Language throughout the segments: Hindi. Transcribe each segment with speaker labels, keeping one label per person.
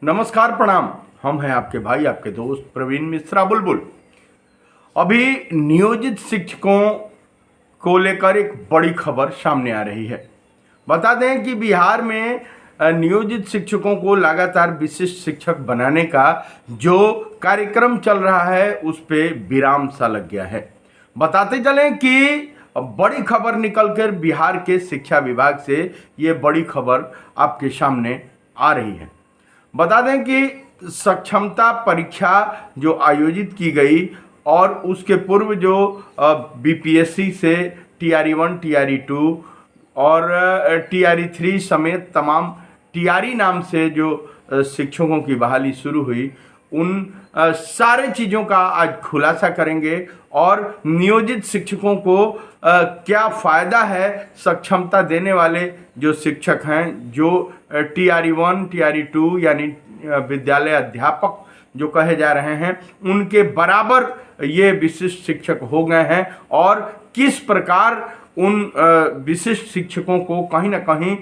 Speaker 1: नमस्कार, प्रणाम। हम हैं आपके भाई, आपके दोस्त प्रवीण मिश्रा बुलबुल। अभी नियोजित शिक्षकों को लेकर एक बड़ी खबर सामने आ रही है। बता दें कि बिहार में नियोजित शिक्षकों को लगातार विशिष्ट शिक्षक बनाने का जो कार्यक्रम चल रहा है उस पे विराम सा लग गया है। बताते चलें कि बड़ी खबर निकलकर बिहार के शिक्षा विभाग से ये बड़ी खबर आपके सामने आ रही है। बता दें कि सक्षमता परीक्षा जो आयोजित की गई और उसके पूर्व जो बीपीएससी से TRE 1, TRE 2 और TRE 3 समेत तमाम TRE नाम से जो शिक्षकों की बहाली शुरू हुई, उन सारे चीज़ों का आज खुलासा करेंगे और नियोजित शिक्षकों को क्या फ़ायदा है। सक्षमता देने वाले जो शिक्षक हैं, जो TRE 1, TRE 2 यानी विद्यालय अध्यापक जो कहे जा रहे हैं, उनके बराबर ये विशिष्ट शिक्षक हो गए हैं और किस प्रकार उन विशिष्ट शिक्षकों को कहीं ना कहीं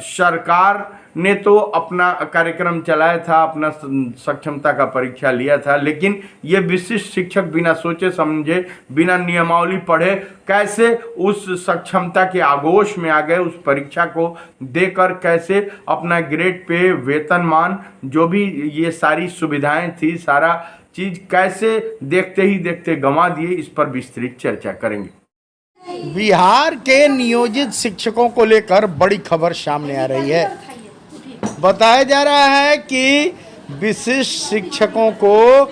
Speaker 1: सरकार ने तो अपना कार्यक्रम चलाया था, अपना सक्षमता का परीक्षा लिया था, लेकिन ये विशिष्ट शिक्षक बिना सोचे समझे, बिना नियमावली पढ़े कैसे उस सक्षमता के आगोश में आ गए। उस परीक्षा को देकर कैसे अपना ग्रेड पे, वेतनमान, जो भी ये सारी सुविधाएं थी, सारा चीज़ कैसे देखते ही देखते गंवा दिए, इस पर विस्तृत चर्चा करेंगे।
Speaker 2: बिहार के नियोजित शिक्षकों को लेकर बड़ी खबर सामने आ रही है। बताया जा रहा है कि विशिष्ट शिक्षकों को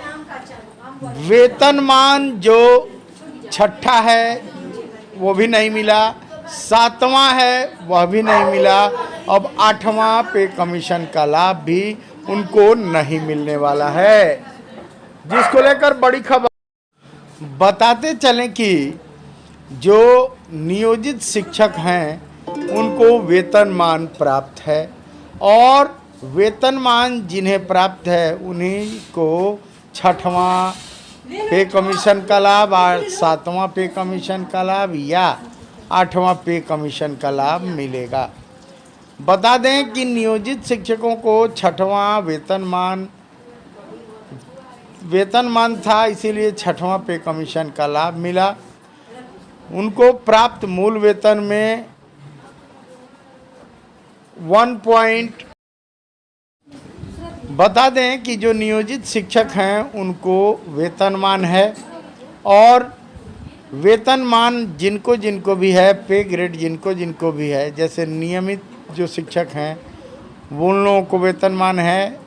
Speaker 2: वेतनमान जो 6ठा है वो भी नहीं मिला, 7वां है वह भी नहीं मिला, अब 8वां पे कमीशन का लाभ भी उनको नहीं मिलने वाला है, जिसको लेकर बड़ी खबर। बताते चलें कि जो नियोजित शिक्षक हैं उनको वेतनमान प्राप्त है और वेतनमान जिन्हें प्राप्त है उन्हीं को 6वां पे कमीशन का लाभ, 7वां पे कमीशन का लाभ या 8वां पे कमीशन का लाभ मिलेगा। बता दें कि नियोजित शिक्षकों को 6वां वेतनमान था, इसीलिए 6वां पे कमीशन का लाभ मिला। उनको प्राप्त मूल वेतन में 1 बता दें कि जो नियोजित शिक्षक हैं उनको वेतनमान है और वेतनमान जिनको जिनको भी है, पे ग्रेड जिनको जिनको भी है, जैसे नियमित जो शिक्षक हैं उन लोगों को वेतनमान है।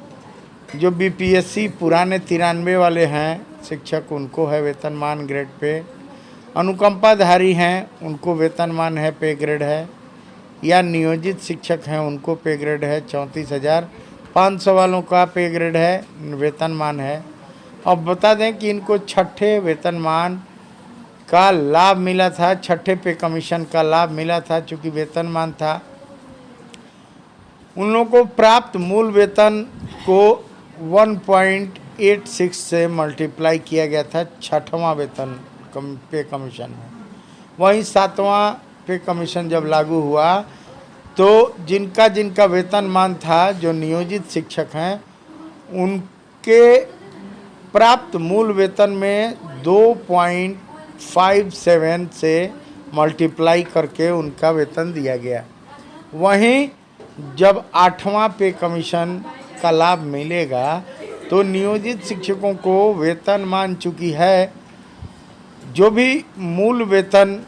Speaker 2: जो बीपीएससी पुराने 93 वाले हैं शिक्षक, उनको है वेतनमान ग्रेड पे। अनुकंपाधारी हैं उनको वेतनमान है, पे ग्रेड है, या नियोजित शिक्षक हैं उनको पे ग्रेड है। 34,500 वालों का पे ग्रेड है, वेतनमान है। अब बता दें कि इनको 6ठे वेतनमान का लाभ मिला था, 6ठे पे कमीशन का लाभ मिला था। चूँकि वेतनमान था, उन लोगों को प्राप्त मूल वेतन को 1.86 से मल्टीप्लाई किया गया था 6वां वेतन पे कमीशन में। वहीं 7वां पे कमीशन जब लागू हुआ तो जिनका जिनका वेतनमान था, जो नियोजित शिक्षक हैं, उनके प्राप्त मूल वेतन में 2.57 से मल्टीप्लाई करके उनका वेतन दिया गया। वहीं जब 8वां पे कमीशन का लाभ मिलेगा तो नियोजित शिक्षकों को वेतनमान चूँकि है, जो भी मूल वेतन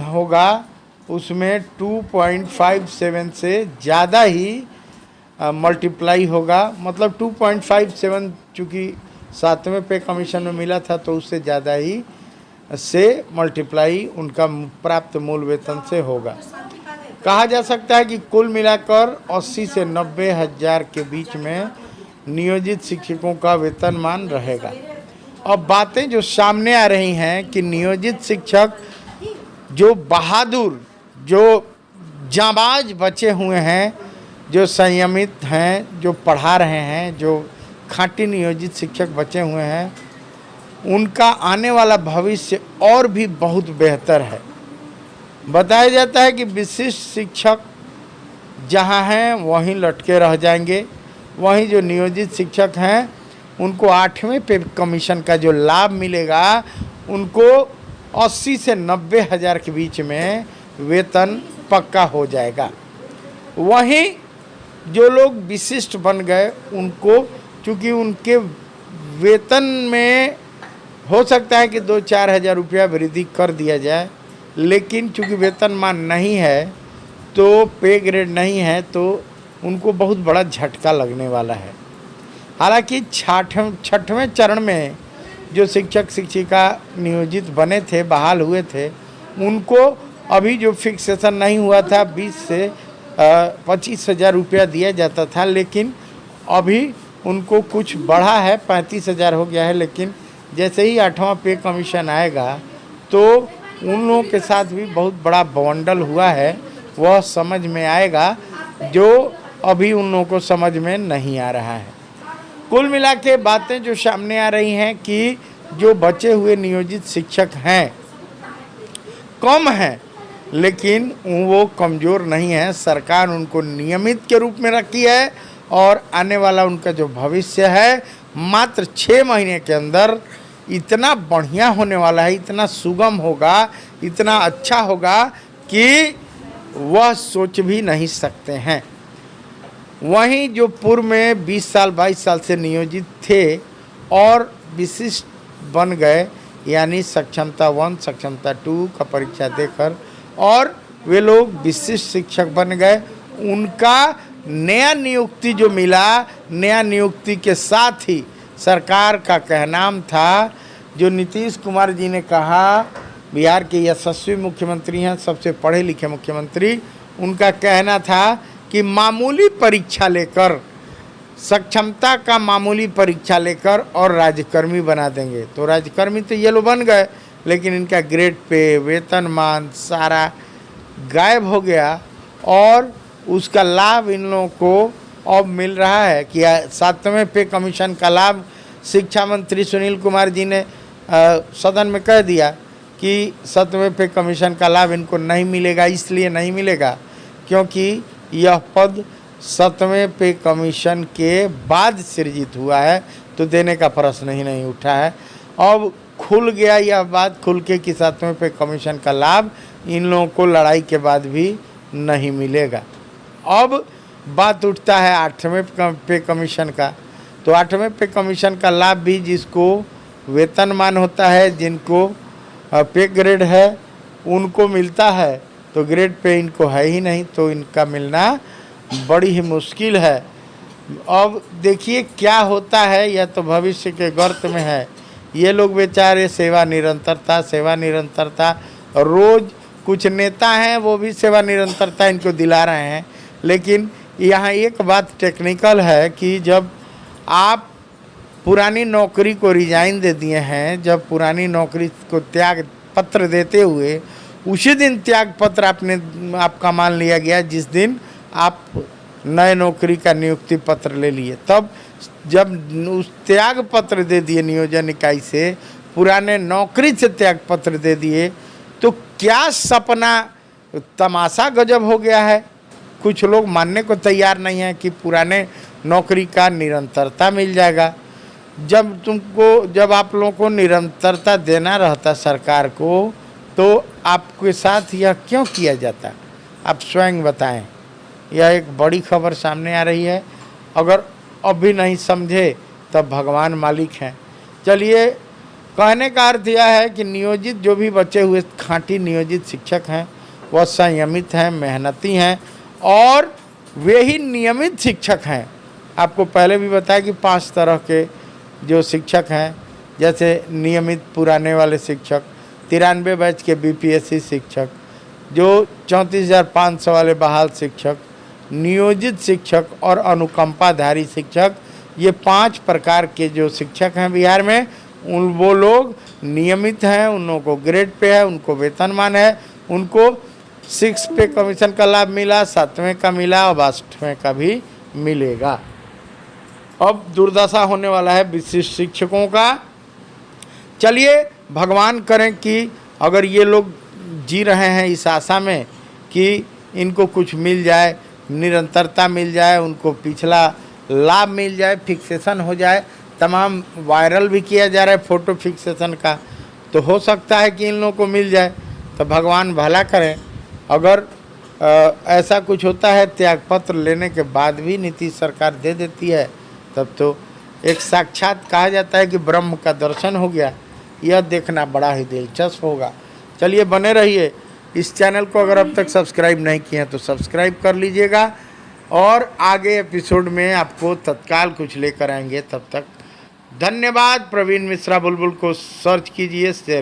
Speaker 2: होगा उसमें 2.57 से ज़्यादा ही मल्टीप्लाई होगा। मतलब 2.57 चूँकि 7वें पे कमीशन में मिला था तो उससे ज़्यादा ही से मल्टीप्लाई उनका प्राप्त मूल वेतन से होगा। कहा जा सकता है कि कुल मिलाकर 80 से 90 हज़ार के बीच में नियोजित शिक्षकों का वेतनमान रहेगा। अब बातें जो सामने आ रही हैं कि नियोजित शिक्षक जो बहादुर, जो जांबाज बचे हुए हैं, जो संयमित हैं, जो पढ़ा रहे हैं, जो खाँटी नियोजित शिक्षक बचे हुए हैं, उनका आने वाला भविष्य और भी बहुत बेहतर है। बताया जाता है कि विशिष्ट शिक्षक जहाँ हैं वहीं लटके रह जाएंगे, वहीं जो नियोजित शिक्षक हैं उनको 8वें पे कमीशन का जो लाभ मिलेगा उनको 80 से 90 हज़ार के बीच में वेतन पक्का हो जाएगा। वहीं जो लोग विशिष्ट बन गए उनको चूँकि उनके वेतन में हो सकता है कि 2-4 हज़ार रुपया वृद्धि कर दिया जाए, लेकिन चूँकि वेतनमान नहीं है तो पे ग्रेड नहीं है तो उनको बहुत बड़ा झटका लगने वाला है। हालांकि 6वें चरण में जो शिक्षक शिक्षिका नियोजित बने थे, बहाल हुए थे, उनको अभी जो फिक्सेशन नहीं हुआ था 20 से 25 हज़ार रुपया दिया जाता था, लेकिन अभी उनको कुछ बढ़ा है, 35 हज़ार हो गया है। लेकिन जैसे ही 8वां पे कमीशन आएगा तो उन लोगों के साथ भी बहुत बड़ा बवंडल हुआ है, वह समझ में आएगा जो अभी उन लोगों को समझ में नहीं आ रहा है। कुल मिला के बातें जो सामने आ रही हैं कि जो बचे हुए नियोजित शिक्षक हैं कम हैं, लेकिन वो कमज़ोर नहीं है। सरकार उनको नियमित के रूप में रखी है और आने वाला उनका जो भविष्य है मात्र 6 महीने के अंदर इतना बढ़िया होने वाला है, इतना सुगम होगा, इतना अच्छा होगा कि वह सोच भी नहीं सकते हैं। वहीं जो पूर्व में 20 साल 22 साल से नियोजित थे और विशिष्ट बन गए, यानी सक्षमता 1 सक्षमता 2 का परीक्षा देकर और वे लोग विशिष्ट शिक्षक बन गए, उनका नया नियुक्ति जो मिला, नया नियुक्ति के साथ ही सरकार का कहनाम था, जो नीतीश कुमार जी ने कहा, बिहार के यशस्वी मुख्यमंत्री हैं, सबसे पढ़े लिखे मुख्यमंत्री, उनका कहना था कि मामूली परीक्षा लेकर, सक्षमता का मामूली परीक्षा लेकर और राज्यकर्मी बना देंगे। तो राज्यकर्मी तो ये लोग बन गए, लेकिन इनका ग्रेड पे, वेतनमान सारा गायब हो गया और उसका लाभ इन लोगों को अब मिल रहा है कि 7वें पे कमीशन का लाभ शिक्षा मंत्री सुनील कुमार जी ने सदन में कह दिया कि 7वें पे कमीशन का लाभ इनको नहीं मिलेगा। इसलिए नहीं मिलेगा क्योंकि यह पद 7वें पे कमीशन के बाद सृजित हुआ है, तो देने का प्रश्न ही नहीं उठा है। अब खुल गया यह बात खुल के कि 7वें पे कमीशन का लाभ इन लोगों को लड़ाई के बाद भी नहीं मिलेगा। अब बात उठता है 8वें पे कमीशन का। तो 8वें पे कमीशन का लाभ भी जिसको वेतनमान होता है, जिनको पे ग्रेड है, उनको मिलता है, तो ग्रेड पे इनको है ही नहीं, तो इनका मिलना बड़ी ही मुश्किल है। अब देखिए क्या होता है, यह तो भविष्य के गर्त में है। ये लोग बेचारे सेवा निरंतरता, रोज़ कुछ नेता हैं वो भी सेवा निरंतरता इनको दिला रहे हैं। लेकिन यहाँ एक बात टेक्निकल है कि जब आप पुरानी नौकरी को रिजाइन दे दिए हैं, जब पुरानी नौकरी को त्याग पत्र देते हुए उसी दिन त्याग पत्र आपका मान लिया गया जिस दिन आप नए नौकरी का नियुक्ति पत्र ले लिए, तब जब उस त्याग पत्र दे दिए नियोजन इकाई से, पुराने नौकरी से त्याग पत्र दे दिए, तो क्या सपना तमाशा गजब हो गया है। कुछ लोग मानने को तैयार नहीं हैं कि पुराने नौकरी का निरंतरता मिल जाएगा। जब आप लोगों को निरंतरता देना रहता सरकार को, तो आपके साथ यह क्यों किया जाता, आप स्वयं बताएं। यह एक बड़ी खबर सामने आ रही है। अगर अभी नहीं समझे तब भगवान मालिक हैं। चलिए, कहने का अर्थ यह है कि नियोजित जो भी बचे हुए खाँटी नियोजित शिक्षक हैं वह संयमित हैं, मेहनती हैं और वे ही नियमित शिक्षक हैं। आपको पहले भी बताया कि 5 तरह के जो शिक्षक हैं, जैसे नियमित पुराने वाले शिक्षक, 93 बैच के बीपीएससी शिक्षक, जो 34,500 वाले बहाल शिक्षक, नियोजित शिक्षक और अनुकंपाधारी शिक्षक, ये 5 प्रकार के जो शिक्षक हैं बिहार में, वो लोग नियमित हैं, उन लोगों को ग्रेड पे है, उनको वेतनमान है, उनको 6 पे कमीशन का लाभ मिला, 7वें का मिला और 8वें का भी मिलेगा। अब दुर्दशा होने वाला है विशिष्ट शिक्षकों का। चलिए, भगवान करें कि अगर ये लोग जी रहे हैं इस आशा में कि इनको कुछ मिल जाए, निरंतरता मिल जाए, उनको पिछला लाभ मिल जाए, फिक्सेशन हो जाए, तमाम वायरल भी किया जा रहा है फ़ोटो फिक्सेशन का, तो हो सकता है कि इन लोगों को मिल जाए। तो भगवान भला करें। अगर ऐसा कुछ होता है, त्यागपत्र लेने के बाद भी नीतीश सरकार दे देती है, तब तो एक साक्षात कहा जाता है कि ब्रह्म का दर्शन हो गया। यह देखना बड़ा ही दिलचस्प होगा। चलिए बने रहिए। इस चैनल को अगर अब तक सब्सक्राइब नहीं किए हैं तो सब्सक्राइब कर लीजिएगा, और आगे एपिसोड में आपको तत्काल कुछ लेकर आएंगे। तब तक धन्यवाद। प्रवीण मिश्रा बुलबुल को सर्च कीजिए, शेयर